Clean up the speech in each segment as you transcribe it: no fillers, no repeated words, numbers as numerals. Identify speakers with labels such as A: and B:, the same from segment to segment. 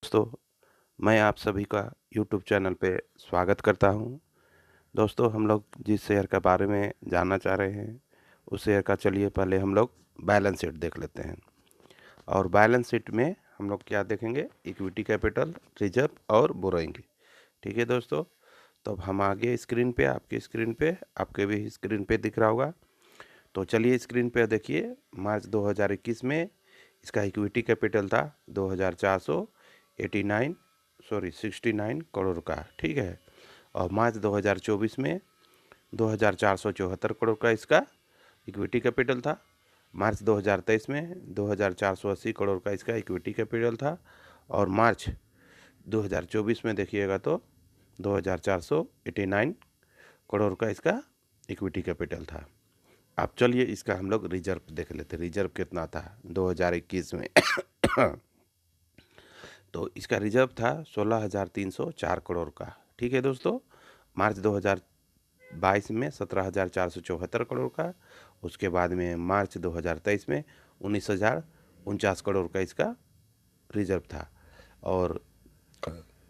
A: दोस्तों, मैं आप सभी का यूट्यूब चैनल पे स्वागत करता हूं। दोस्तों, हम लोग जिस शेयर के बारे में जानना चाह रहे हैं, उस शेयर का चलिए पहले हम लोग बैलेंस शीट देख लेते हैं। और बैलेंस शीट में हम लोग क्या देखेंगे? इक्विटी कैपिटल, रिजर्व और बोरोइंग। ठीक है दोस्तों, तो अब हम आगे स्क्रीन पे, आपके भी स्क्रीन पे दिख रहा होगा। तो चलिए स्क्रीन पे देखिए, मार्च 2021 में इसका इक्विटी कैपिटल था 69 करोड़ का। ठीक है, और मार्च 2024 में 2474 करोड़ का इसका इक्विटी कैपिटल था। मार्च 2023 में 2480 करोड़ का इसका इक्विटी कैपिटल था। और मार्च 2024 में देखिएगा तो 2489 करोड़ का इसका इक्विटी कैपिटल था। अब चलिए इसका हम लोग रिजर्व देख लेते हैं। रिजर्व कितना था 2021 में? तो इसका रिजर्व था 16,304 करोड़ का। ठीक है दोस्तों, मार्च 2022 में 17,474 करोड़ का। उसके बाद में मार्च 2023 में 19,049 करोड़ का इसका रिजर्व था। और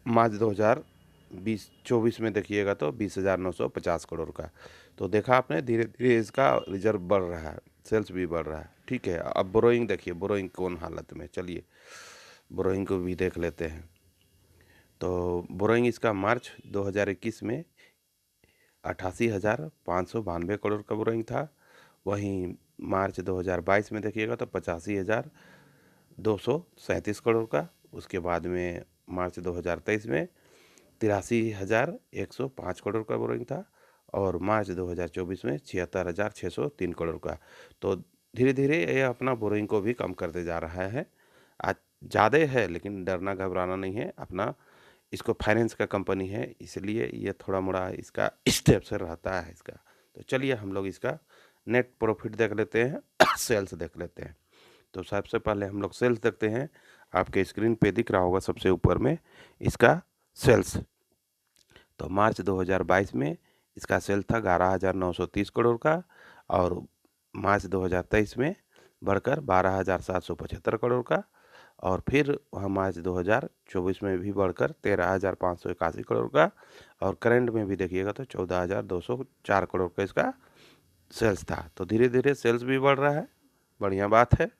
A: मार्च 2024 में देखिएगा तो 20,950 करोड़ का। तो देखा आपने, धीरे धीरे इसका रिजर्व बढ़ रहा है, सेल्स भी बढ़ रहा है। ठीक है, अब बोरोइंग देखिए, बोरोइंग कौन हालत में। चलिए बोरोइंग को भी देख लेते हैं। तो बोरोइंग इसका मार्च 2021 में 88,592 करोड़ का बोरोइंग था। वहीं मार्च 2022 में देखिएगा तो 85,237 करोड़ का। उसके बाद में मार्च 2023 में 83,105 करोड़ का बोरोइंग था। और मार्च 2024 में 76,603 करोड़ का। तो धीरे धीरे ये अपना बोरोइंग को भी कम करते जा रहा है। आज ज़्यादा है, लेकिन डरना घबराना नहीं है। अपना इसको फाइनेंस का कंपनी है, इसलिए ये थोड़ा मोड़ा इसका स्टेप से रहता है इसका। तो चलिए हम लोग इसका नेट प्रॉफिट देख लेते हैं, सेल्स देख लेते हैं। तो सबसे पहले हम लोग सेल्स देखते हैं। आपके स्क्रीन पे दिख रहा होगा सबसे ऊपर में इसका सेल्स। तो मार्च 2022 में इसका सेल था 11,930 करोड़ का। और मार्च 2023 में बढ़कर 12,775 करोड़ का। और फिर वहाँ मार्च 2024 में भी बढ़कर 13,581 करोड़ का। और करंट में भी देखिएगा तो 14,204 करोड़ का इसका सेल्स था। तो धीरे धीरे सेल्स भी बढ़ रहा है, बढ़िया बात है।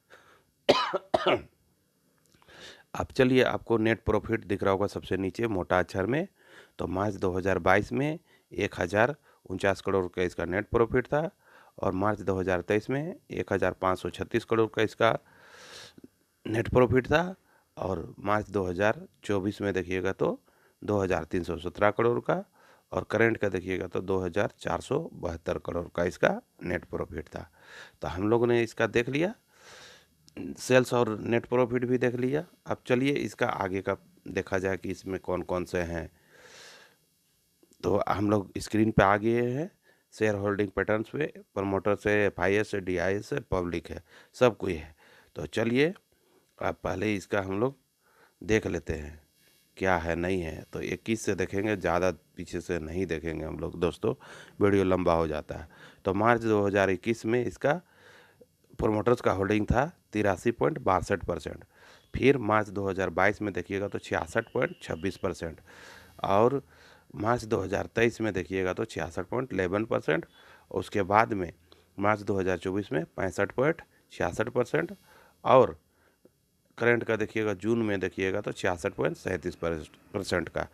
A: अब चलिए, आपको नेट प्रॉफिट दिख रहा होगा सबसे नीचे मोटा अक्षर में। तो मार्च 2022 में 1,049 करोड़ का इसका नेट प्रॉफिट था। और मार्च 2023 में 1,536 करोड़ का इसका नेट प्रॉफिट था। और मार्च 2024 में देखिएगा तो 2,317 करोड़ का। और करंट का देखिएगा तो 2,472 करोड़ का इसका नेट प्रॉफिट था। तो हम लोगों ने इसका देख लिया, सेल्स और नेट प्रॉफिट भी देख लिया। अब चलिए इसका आगे का देखा जाए कि इसमें कौन कौन से हैं। तो हम लोग स्क्रीन पे आ गए हैं। शेयर होल्डिंग पैटर्न्स पे प्रमोटर से, एफआईएस से, डीआईएस से, पब्लिक है, सब कोई है। तो चलिए अब पहले इसका हम लोग देख लेते हैं क्या है नहीं है। तो 21 से देखेंगे, ज़्यादा पीछे से नहीं देखेंगे हम लोग दोस्तों, वीडियो लंबा हो जाता है। तो मार्च 2021 में इसका प्रोमोटर्स का होल्डिंग था 83.62%। फिर मार्च 2022 में देखिएगा तो 66.26%। और मार्च 2023 में देखिएगा तो 66.11%। उसके बाद में मार्च 2024 में 65.66%। और करंट का देखिएगा जून में देखिएगा तो 66.37% का।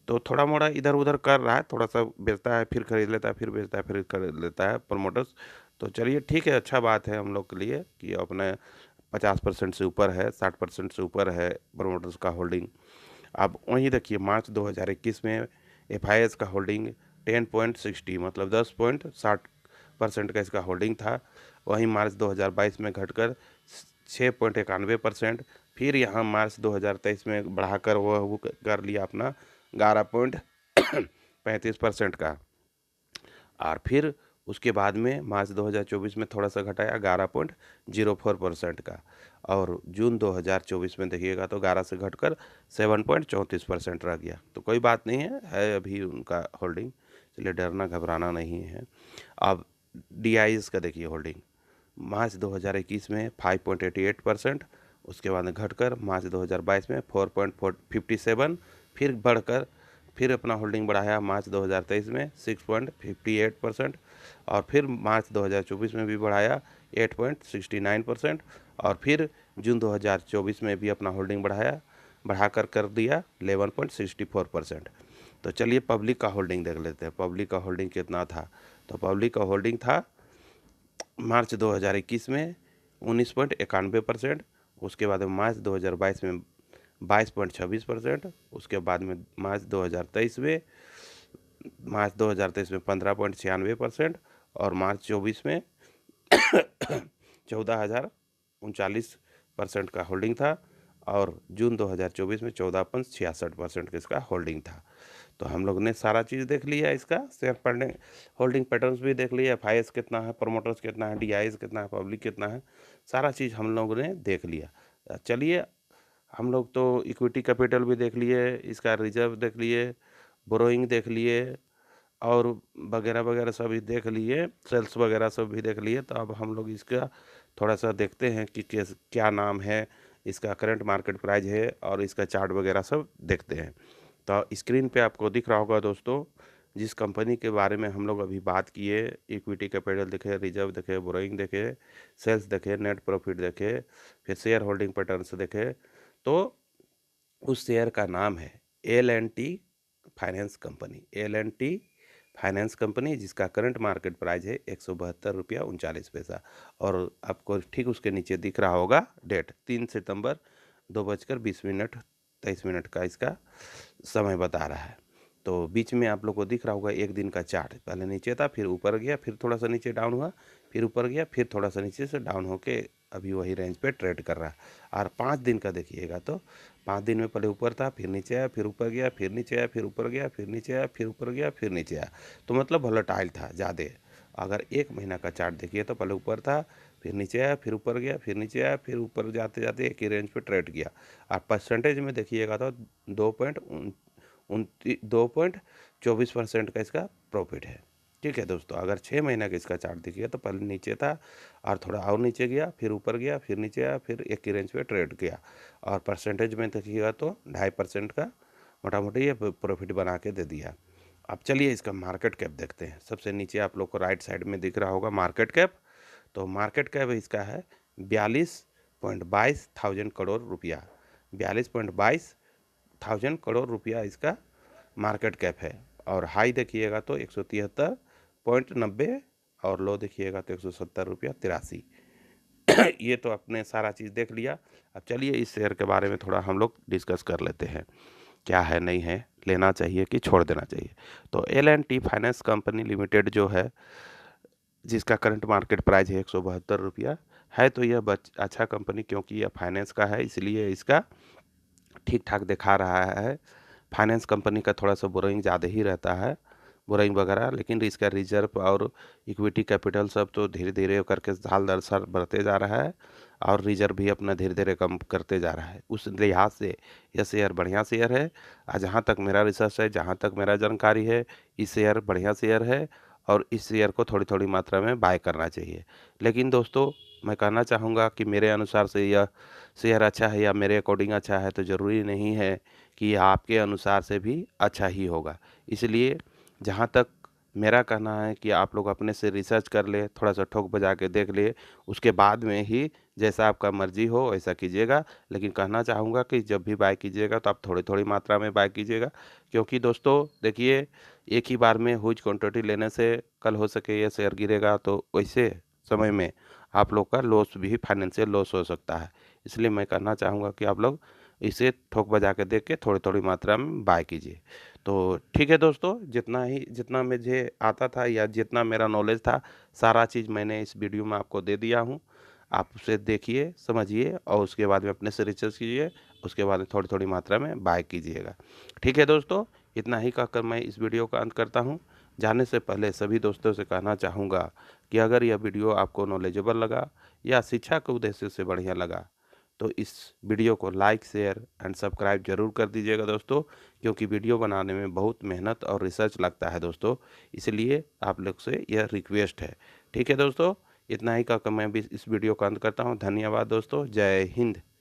A: तो थोड़ा मोड़ा इधर उधर कर रहा है, थोड़ा सा बेचता है फिर खरीद लेता है, फिर बेचता है फिर खरीद लेता है प्रमोटर्स। तो चलिए ठीक है, अच्छा बात है हम लोग के लिए कि अपने 50% से ऊपर है, 60% से ऊपर है प्रमोटर्स का होल्डिंग। अब वहीं देखिए मार्च 2021 में एफआईएस का होल्डिंग 10.60 मतलब 10.60% का इसका होल्डिंग था। वहीं मार्च 2022 में घटकर 6.91%। फिर यहाँ मार्च 2023 में बढ़ाकर वो कर लिया अपना 11.35% का। और फिर उसके बाद में मार्च 2024 में थोड़ा सा घटाया 11.04% का। और जून 2024 में देखिएगा तो 11 से घटकर 7.34% रह गया। तो कोई बात नहीं है अभी उनका होल्डिंग, चलिए डरना घबराना नहीं है। अब डीआईएस का देखिए होल्डिंग, मार्च 2021 में 5.88%। उसके बाद घटकर मार्च 2022 में 4.57, फिर बढ़कर फिर अपना होल्डिंग बढ़ाया मार्च 2023 में 6.58%, और फिर मार्च 2024 में भी बढ़ाया 8.69%, और फिर जून 2024 में भी अपना होल्डिंग बढ़ाकर कर दिया 11.64%। तो चलिए पब्लिक का होल्डिंग देख लेते हैं, पब्लिक का होल्डिंग कितना था। तो पब्लिक का होल्डिंग था मार्च 2021 में 19.91%, उसके बाद में मार्च 2022 में 22.26%, उसके बाद में मार्च 2023 में 15.96%, और मार्च 24 में 14,039% का होल्डिंग था, और जून 2024 में 14.66% का इसका होल्डिंग था। तो हम लोग ने सारा चीज़ देख लिया, इसका शेयर होल्डिंग पैटर्न्स भी देख लिया, एफ कितना है, प्रमोटर्स कितना है, डी कितना है, पब्लिक कितना है, सारा चीज़ हम लोगों ने देख लिया। चलिए हम लोग तो इक्विटी कैपिटल भी देख लिए, इसका रिजर्व देख लिए, बोरोइंग देख लिए, और वगैरह वगैरह सभी देख लिए, सेल्स वगैरह सब भी देख लिए। तो अब हम लोग इसका थोड़ा सा देखते हैं कि क्या नाम है, इसका करंट मार्केट प्राइस है, और इसका चार्ट वगैरह सब देखते हैं। तो स्क्रीन पे आपको दिख रहा होगा दोस्तों, जिस कंपनी के बारे में हम लोग अभी बात किए, इक्विटी कैपिटल देखे, रिजर्व देखे, बोरोइंग देखे, सेल्स देखे, नेट प्रॉफिट देखे, फिर शेयर होल्डिंग पैटर्न्स देखे, तो उस शेयर का नाम है L&T finance company, L&T finance company, जिसका करंट मार्केट प्राइस है 172.39 रुपया, और आपको ठीक उसके नीचे दिख रहा होगा डेट 3 सितंबर 2:20 का इसका समय बता रहा है। तो बीच में आप लोग को दिख रहा होगा एक दिन का चार्ट, पहले नीचे था, फिर ऊपर गया, फिर थोड़ा सा नीचे डाउन हुआ, फिर ऊपर गया, फिर थोड़ा सा नीचे से डाउन होके अभी वही रेंज पे ट्रेड कर रहा है। और 5 दिन का देखिएगा तो 5 दिन में पहले ऊपर था, फिर नीचे आया, फिर ऊपर गया, फिर नीचे आया, फिर ऊपर गया, फिर नीचे आया, फिर ऊपर गया, फिर नीचे आया। तो मतलब वोलेटाइल था ज़्यादा। अगर 1 महीना का चार्ट देखिए तो पहले ऊपर था, फिर नीचे आया, फिर ऊपर गया, फिर नीचे आया, फिर ऊपर जाते जाते एक ही रेंज पे ट्रेड किया। और परसेंटेज में देखिएगा तो 2.24% का इसका प्रॉफिट है। ठीक है दोस्तों, अगर 6 महीना का इसका चार्ट देखिए तो पहले नीचे था, और थोड़ा और नीचे गया, फिर ऊपर गया, फिर नीचे आया, फिर एक ही रेंज पे ट्रेड किया, और परसेंटेज में देखिएगा तो 2.5% का मोटा मोटी ये प्रॉफिट बना के दे दिया। अब चलिए इसका मार्केट कैप देखते हैं। सबसे नीचे आप लोग को राइट साइड में दिख रहा होगा मार्केट कैप। तो मार्केट कैप इसका है 42.22 थाउजेंड करोड़ रुपया, 42.22 थाउजेंड करोड़ रुपया इसका मार्केट कैप है। और हाई देखिएगा तो 173.90, और लो देखिएगा तो 170.83 रुपया। ये तो आपने सारा चीज़ देख लिया। अब चलिए इस शेयर के बारे में थोड़ा हम लोग डिस्कस कर लेते हैं, क्या है, नहीं है, लेना चाहिए कि छोड़ देना चाहिए। तो L&T फाइनेंस कंपनी लिमिटेड जो है, जिसका करंट मार्केट प्राइस है 172 रुपया है, तो यह अच्छा कंपनी, क्योंकि यह फाइनेंस का है इसलिए इसका ठीक ठाक दिखा रहा है। फाइनेंस कंपनी का थोड़ा सा बोरोइंग ज़्यादा ही रहता है, बोरोइंग वगैरह, लेकिन इसका रिजर्व और इक्विटी कैपिटल सब तो धीरे धीरे करके साल दर साल बढ़ते जा रहा है, और रिजर्व भी अपना धीरे धीरे कम करते जा रहा है। उस लिहाज से यह शेयर बढ़िया शेयर है। जहाँ तक मेरा रिसर्च है, जहाँ तक मेरा जानकारी है, इस शेयर बढ़िया शेयर है, और इस शेयर को थोड़ी थोड़ी मात्रा में बाय करना चाहिए। लेकिन दोस्तों मैं कहना चाहूँगा कि मेरे अनुसार से यह शेयर अच्छा है या मेरे अकॉर्डिंग अच्छा है, तो ज़रूरी नहीं है कि आपके अनुसार से भी अच्छा ही होगा। इसलिए जहाँ तक मेरा कहना है कि आप लोग अपने से रिसर्च कर ले, थोड़ा सा ठोक बजा के देख ले, उसके बाद में ही जैसा आपका मर्जी हो वैसा कीजिएगा। लेकिन कहना चाहूँगा कि जब भी बाय कीजिएगा तो आप थोड़ी थोड़ी मात्रा में बाय कीजिएगा, क्योंकि दोस्तों देखिए, एक ही बार में हुज क्वांटिटी लेने से कल हो सके ये शेयर गिरेगा, तो वैसे समय में आप लोग का लॉस भी, फाइनेंशियल लॉस हो सकता है। इसलिए मैं कहना चाहूँगा कि आप लोग इसे ठोक बजा के देख के थोड़ी थोड़ी मात्रा में बाय कीजिए। तो ठीक है दोस्तों, जितना मुझे आता था या जितना मेरा नॉलेज था, सारा चीज़ मैंने इस वीडियो में आपको दे दिया हूँ। आप उसे देखिए, समझिए, और उसके बाद में अपने से रिसर्च कीजिए, उसके बाद में थोड़ी थोड़ी मात्रा में बाय कीजिएगा। ठीक है दोस्तों, इतना ही कहकर मैं इस वीडियो का अंत करता हूँ। जाने से पहले सभी दोस्तों से कहना चाहूँगा कि अगर यह वीडियो आपको नॉलेजेबल लगा या शिक्षा के उद्देश्य से बढ़िया लगा, तो इस वीडियो को लाइक, शेयर एंड सब्सक्राइब जरूर कर दीजिएगा दोस्तों, क्योंकि वीडियो बनाने में बहुत मेहनत और रिसर्च लगता है दोस्तों। इसलिए आप लोग से यह रिक्वेस्ट है। ठीक है दोस्तों, इतना ही कहकर मैं भी इस वीडियो का अंत करता हूँ। धन्यवाद दोस्तों, जय हिंद।